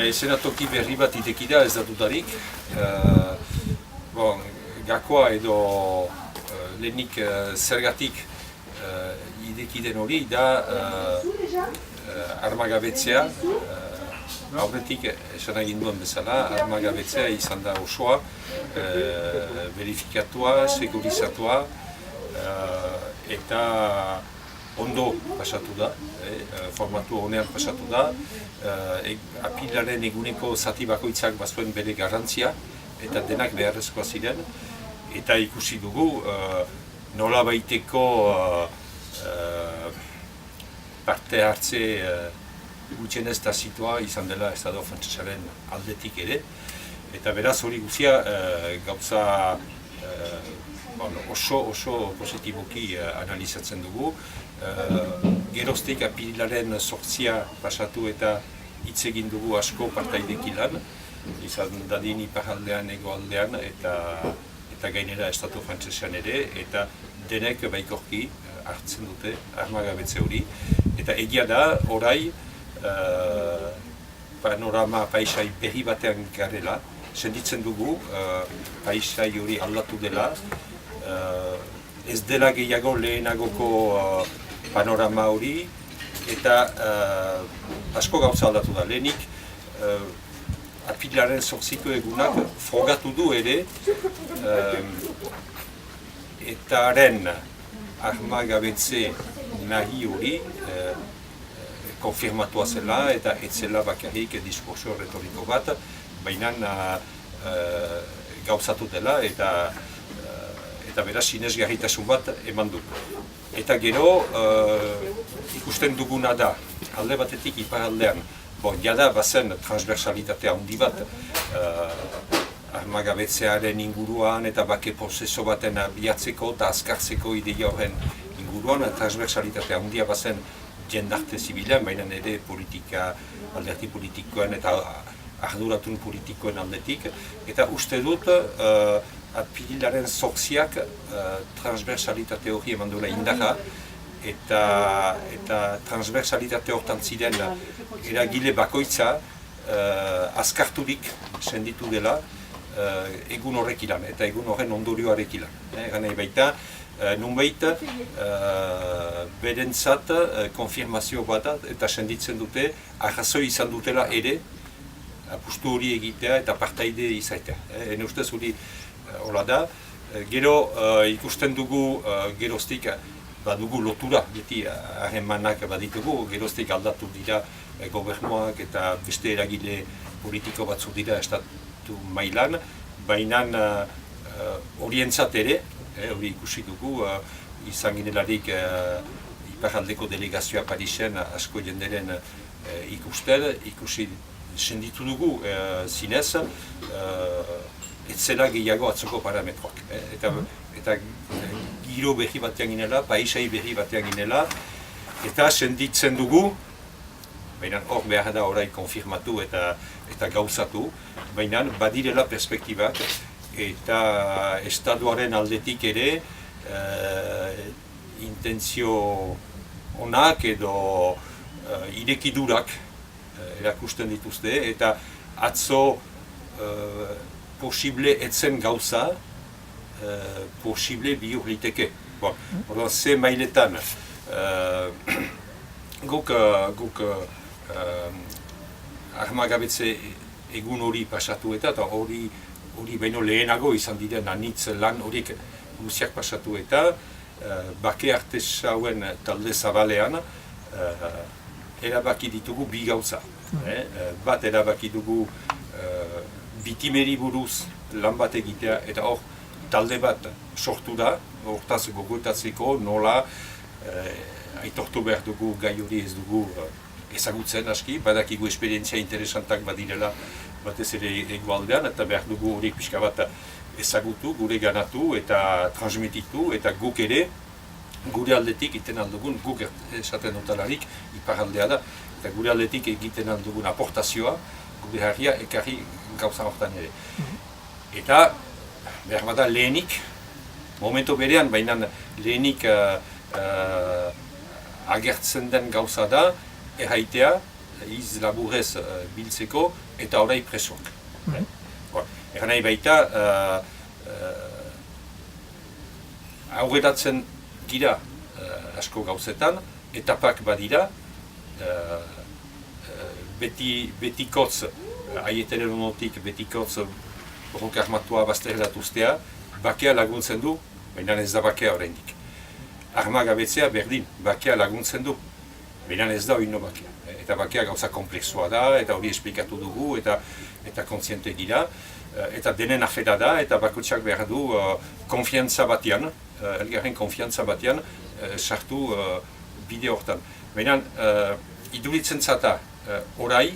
Eszenatoki berri bat iteki da ez datudarik. Gakoa edo lehenik zergatik ideki den hori da armagabetzea. Aurretik esan egin duen bezala, armagabetzea izan da osoa, verifikatua, segurizatua eta ondo pasatu da, formatu honean pasatu da. Apilaren eguneko zati bakoitzak bazuen bere garrantzia eta denak beharrezkoa ziren. Eta ikusi dugu nola baiteko parte hartze gutxienez tazitua izan dela Estado frantsesaren aldetik ere. Eta beraz hori guzia gauza oso positiboki analizatzen dugu. Geroztik apilaren 8 pasatu eta hitz egin dugu asko partaidekin lan, izan dadin iparaldean, hegoaldean eta gainera Estatu frantsesean ere, eta denek baikorki hartzen dute armagabetze hori. Eta egia da, orai, panorama paisai berri batean garela, senditzen dugu, paisai hori aldatu dela, ez dela gehiago lehenagoko panorama hori, eta asko gauza aldatu da. Lehenik, apilaren 8ko egunak frogatu du ere, eta haren armagabetze nahi hori konfirmatua zela, eta ez zela bakarrik diskurso retoriko bat, baina gauzatu dela, eta beraz sinesgarritasun bat eman du. Eta gero ikusten duguna da, alde batetik iparaldean, jada bazen transversalitate handi bat armagabetzearen inguruan eta bake prozeso baten abiatzeko eta azkartzeko ideia horren inguruan, transversalitate handia bazen jendarte zibilean, baina ere politika, alderdi politikoen eta arduratun politikoen aldetik. Eta uste dut, apilaren 8ak transversalitate hori eman duela indarra, eta transversalitate hortan ziren eragile bakoitza azkarturik senditu dela egun horrek ilan, eta egun horren ondorioarek ilan. Ganei baita, nunbait berentzat konfirmazio bat eta senditzen dute, arrazoi izan dutela ere, apustu hori egitea eta partaide izaitea. Ene ustez hori hola da. Gero ikusten dugu geroztik badugu lotura, beti harremanak baditugu, geroztik aldatu dira gobernuak eta beste eragile politiko batzu dira estatu mailan, baina horientzat ere, hori ikusi dugu, izan ginelarik iparaldeko delegazioa Parisen asko jenderen ikusi senditu dugu zinez, ez zela gehiago atzoko parametroak. Eta giro berri batean ginela, paisai berri batean ginela, eta senditzen dugu, baina hor behar da orai konfirmatu eta gauzatu, baina badirela perspektibak, eta estatuaren aldetik ere intentzio onak edo irekidurak erakusten dituzte, eta atzo posible etzen gauza, posible bihur liteke. Orduan, ze mailetan guk armagabetze egun hori pasatu eta hori baino lehenago izan diren anitz lan horiek guziak pasatu eta bake artesauen talde zabalean erabaki ditugu bi gauza. Bat erabaki dugu bitimeri buruz lan bat egitea eta hor talde bat sortu da, hortaz gogotatzeko nola aitortu behar dugu gai hori ez dugu ezagutzen aski, badakigu esperientzia interesantak badirela batez ere hegoaldean eta behar dugu horiek pixka bat ezagutu, gure ganatu eta transmititu eta guk ere gure aldetik egiten aldugun, guk esaten dutalarik iparaldea da, eta gure aldetik egiten aldugun aportazioa gure harria ekarri gauza hortan ere. Eta behar bada lehenik, momento berean, baina lehenik agertzen den gauza da, erraitea iz laburrez biltzeko eta orai presoak. Egan nahi baita, aurreratzen gira asko gauzetan, etapak badira, betikotz, aieteren honotik betikotz borroka armatua bazterrelatuztea, bakea laguntzen du, baina ez da bakea oraindik. Armagabetzea berdin, bakea laguntzen du, baina ez da oino bakea. Eta bakea gauza komplexua da, eta hori esplikatu dugu, eta kontziente dira, eta denen afera da, eta bakotxak behar du konfiantza batean, elgarren konfiantza batean, sartu bide hortan. Baina, iduritzen zata, orai,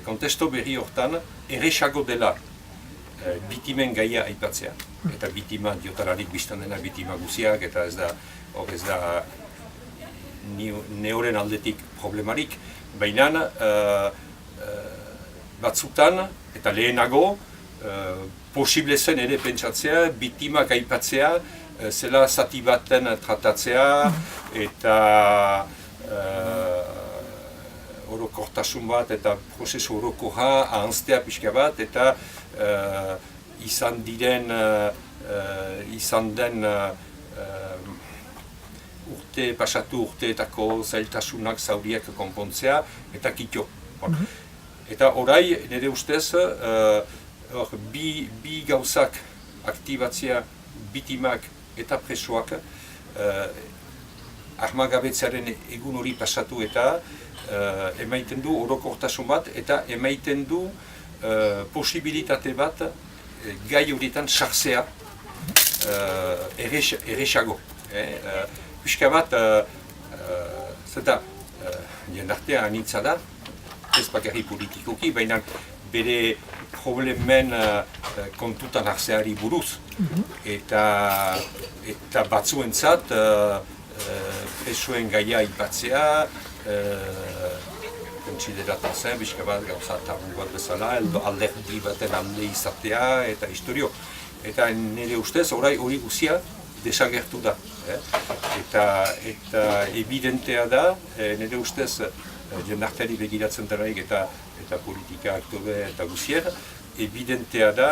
kontesto berri hortan, erresago dela bitimen gaia aipatzea. Eta bitima diotalarik biztan dena bitima guziak, eta ez da neoren aldetik problemarik. Baina, batzutan, eta lehenago, posible zen ere pentsatzea, bitimak aipatzea, zela zati baten tratatzea, eta orokortasun bat, eta prozesu orokorra ahanztea pixka bat, eta izan den urteetako zailtasunak zauriak konpontzea, eta kitio. Eta orai, nire ustez, bi gauzak aktibatzea bitimak eta presoak armagabetzearen egun hori pasatu eta emaiten du orokortasun bat eta emaiten du posibilitate bat gai horietan sartzea erresago. Pixka bat, zeta, jendartea anitza da, ez bakarri politikoki, baina bere problemen kontutan hartzeari buruz. Eta batzuentzat presoen gaia aipatzea, kontsideratzen zen, pixka bat gauza tabu bat bezala, alderdi baten alde izatea eta historio. Eta nire ustez, hori guzia desagertu da. Eta evidentea da, nire ustez, jendarteari begiratzen daraik eta politika aktore eta guzier, evidentea da,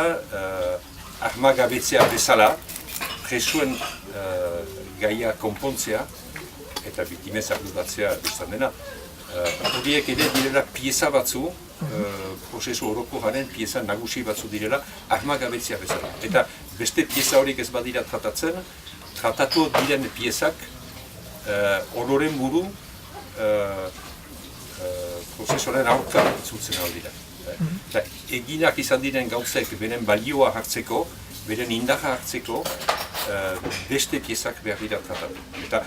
armagabetzea bezala, presoen gaia konpontzea, eta bitimez arduratzea biztan dena. Horiek ere direla pieza batzu, prozesu orokorraren pieza nagusi batzu direla, armagabetzea bezala. Eta beste pieza horiek ez badira tratatzen, tratatu diren piezak ororen buru prozesuaren aurka zutzen aldira. Eginak izan diren gauzek beren balioa hartzeko, beren indarra hartzeko, beste piezak behar dira tratatu. Eta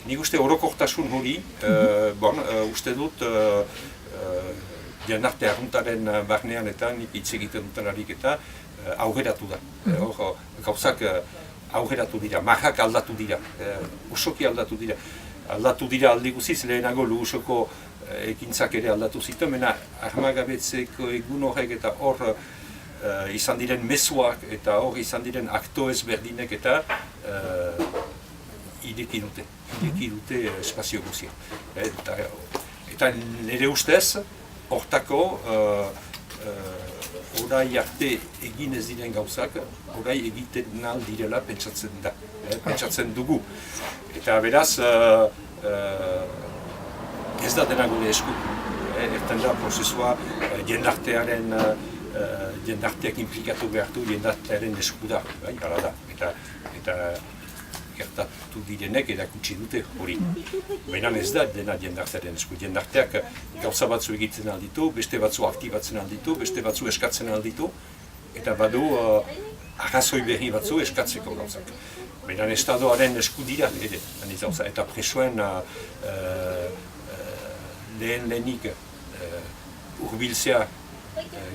nik uste orokortasun hori, uste dut jendarte arruntaren barnean eta nik hitz egiten dutelarik eta aurreratu da. Gauzak aurreratu dira, marrak aldatu dira, usoki aldatu dira. Aldatu dira aldi guziz, lehenago Lugusoko ekintzak ere aldatu zituen, mena armagabetzeko egun horrek eta hor izan diren mezuak eta hor izan diren akto ezberdinek eta ireki dute espazio guzia. Eta nire ustez, hortako orai arte egin ez diren gauzak, orai egiten ahal direla pentsatzen dugu. Eta beraz, ez da dena gure esku. Erten da prozesua jendarteak implikatu behar du jendartearen esku da. Hala da. Eta gertatu direnek erakutsi dute hori. Baina ez da dena jendartearen esku. Jendarteak gauza batzu egiten alditu, beste batzu aktibatzen alditu, beste batzu eskatzen alditu, eta badu arrazoi berri batzu eskatzeko gauzak. Baina estadoaren esku dira ere, eta presoen lehenik hurbiltzea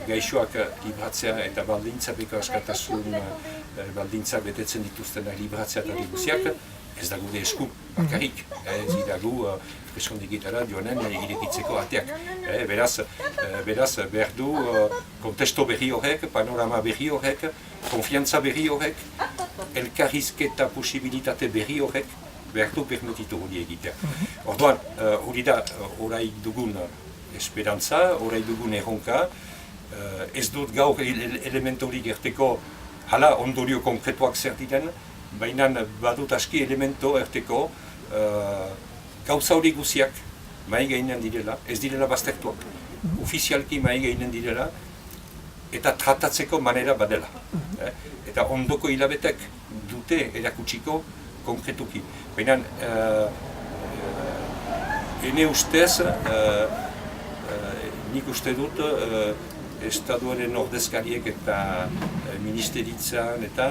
gaixoak libratzea eta baldintzapeko askatasun baldintza betetzen dituztenak libratzea eta guziak, ez da gure esku bakarrik, ez iragu presondigitara joanen irekitzeko ateak. Beraz, behar du kontesto berri horrek, panorama berri horrek, konfiantza berri horrek, elkarrizketa posibilitate berri horrek, behar du permititu hori egitea. Orduan, hori da, orai dugun esperantza, orai dugun erronka, ez dut gaur elementu hori gerteko hala ondorio konkretuak zer diren, baina badut aski elemento erteko gauza hori guziak mai gainean direla, ez direla baztertuak, ofizialki mai gainean direla, eta tratatzeko manera badela. Eta ondoko hilabetek dute erakutsiko konkretuki. Baina, ene ustez, nik uste dut, Estatuaren ordezkariek eta ministeritzan eta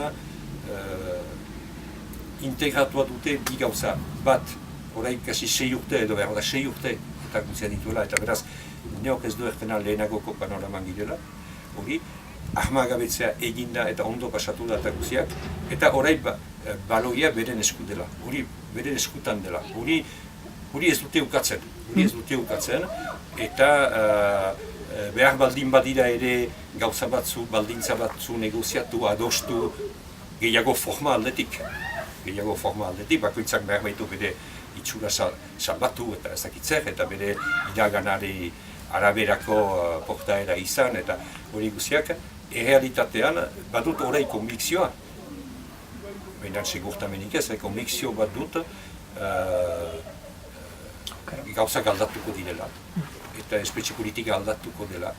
integratua dute bi gauza. Bat, orain kasi 6 urte edo behar da 6 urte eta guzia dituela, eta beraz, neok ez du ertena lehenagoko panoraman girela, hori, armagabetzea eginda eta ondo pasatu da eta guziak, eta orain baloia beren esku dela, hori beren eskutan dela, hori ez dute ukatzen, eta behar baldin badira ere gauza batzu, baldintza batzu negoziatu, adostu, gehiago forma aldetik, bakoitzak behar baitu bere itxura salbatu eta ez dakitzer, eta bere iraganari araberako portaera izan, eta hori guziak, errealitatean badut orai konbikzioa, baina segurtamenik ez, konbikzio bat dut gauzak aldatuko direla, eta espetxe politika aldatuko dela.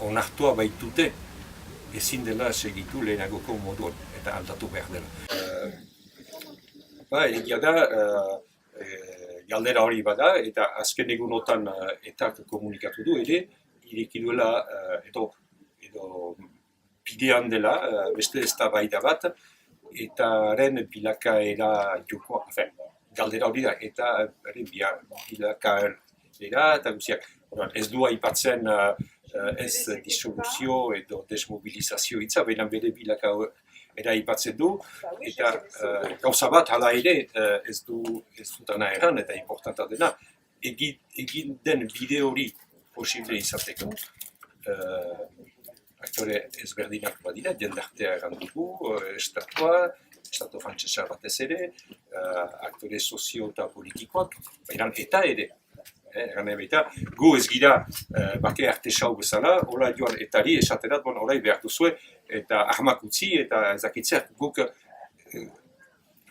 Onartua baitute ezin dela segitu lehenagoko moduan, eta aldatu behar dela. Egia da, galdera hori bada, eta azken egunotan etak komunikatu du ere, ireki duela edo bidean dela, beste eztabaida bat, eta haren bilakaera jokoa, galdera hori da, eta bilakaera eta guziak. Ez du aipatzen ez disoluzio edo desmobilizazio hitza, baina bere bilakaera aipatzen du, eta gauza bat hala ere ez dutana erran, eta importanta dena, egin den bide hori posible izateko. Aktore ezberdinak badira, jendartea erran dugu, estatu frantsesa batez ere, aktore sozio eta politikoak, baina eta ere. Gu ez gira bake arte sau bezala, hola joan etari esaterat, horai behar duzue, eta armak utzi eta ezakitzer, guk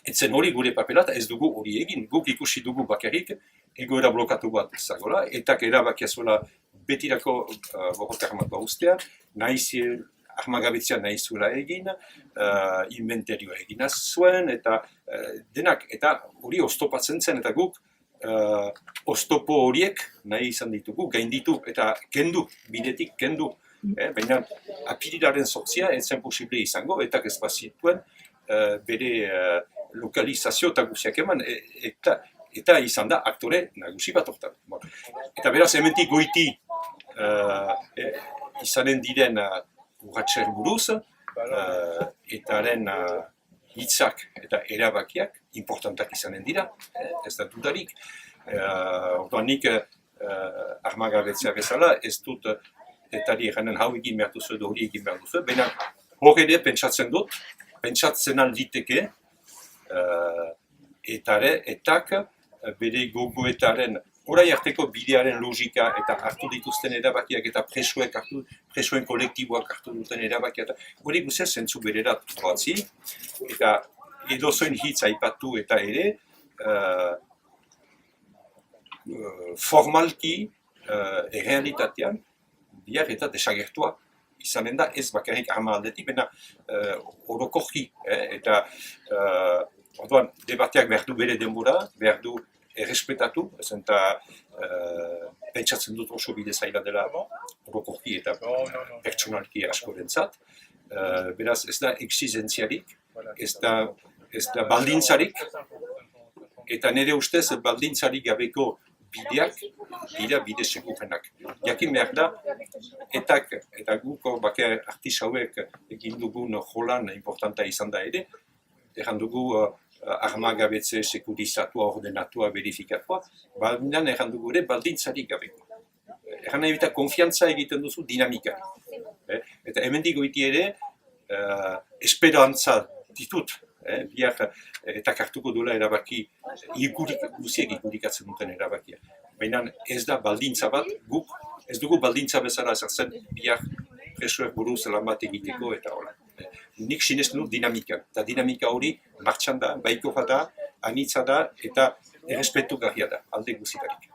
etzen hori gure papelat, ez dugu hori egin, guk ikusi dugu bakarrik, egoera blokatu bat zagola, etak erabakia zuela betirako borroka armakoa ustea, nahiz armagabetzea nahi zuela egin, inventarioa egina zuen, eta denak, eta hori oztopatzen zen, eta guk oztopo horiek nahi izan ditugu, gainditu eta kendu, bidetik kendu. Baina apirilaren 8 ez zen posible izango, eta ez bazituen bere lokalizazio eta guziak eman, eta izan da aktore nagusi bat hortan. Eta beraz, hementik goiti izanen diren urratxer buruz, eta haren hitzak eta erabakiak importantak izanen dira, ez da dudarik. Orduan nik armagabetzea bezala, ez dut etari eranen hau egin behar duzu edo hori egin behar duzu, baina hor ere pentsatzen alditeke etak bere gogoetaren orai arteko bidearen logika eta hartu dituzten erabakiak eta presoen kolektiboak hartu duten erabakiak hori guztia zentzu bererat doatzi, eta edozoin hitz aipatu eta ere formalki errealitatean bihar eta desagertua izanen da ez bakarrik arma aldetik, baina orokorki, eta orduan debateak behar du bere denbora, behar du errespetatu, eta pentsatzen dut oso bide zaila dela orokorki eta pertsonalki askorentzat. Beraz, ez da exigentziarik, ez da baldintzarik, eta nire ustez baldintzarik gabeko bideak dira bide segurenak. Jakin behar da, eta guko bake artis hauek egin dugun jolan importanta izan da ere, erran dugu armagabetze sekurizatua, ordenatua, verifikatua, baina erran dugu ere baldintzarik gabeko. Erran nahi bita konfiantza egiten duzu dinamika. Eta hemendik goiti ere, esperantza ditut Bihar eta hartuko duela erabaki, guziek irudikatzen duten erabakia. Baina ez da baldintza bat, guk ez dugu baldintza bezala ezartzen bihar presoek buruz lan bat egiteko eta hola. Nik sinesten dut dinamika, eta dinamika hori martxan da, baiko da, anitza da eta errespetu garria da, alde guzitarik.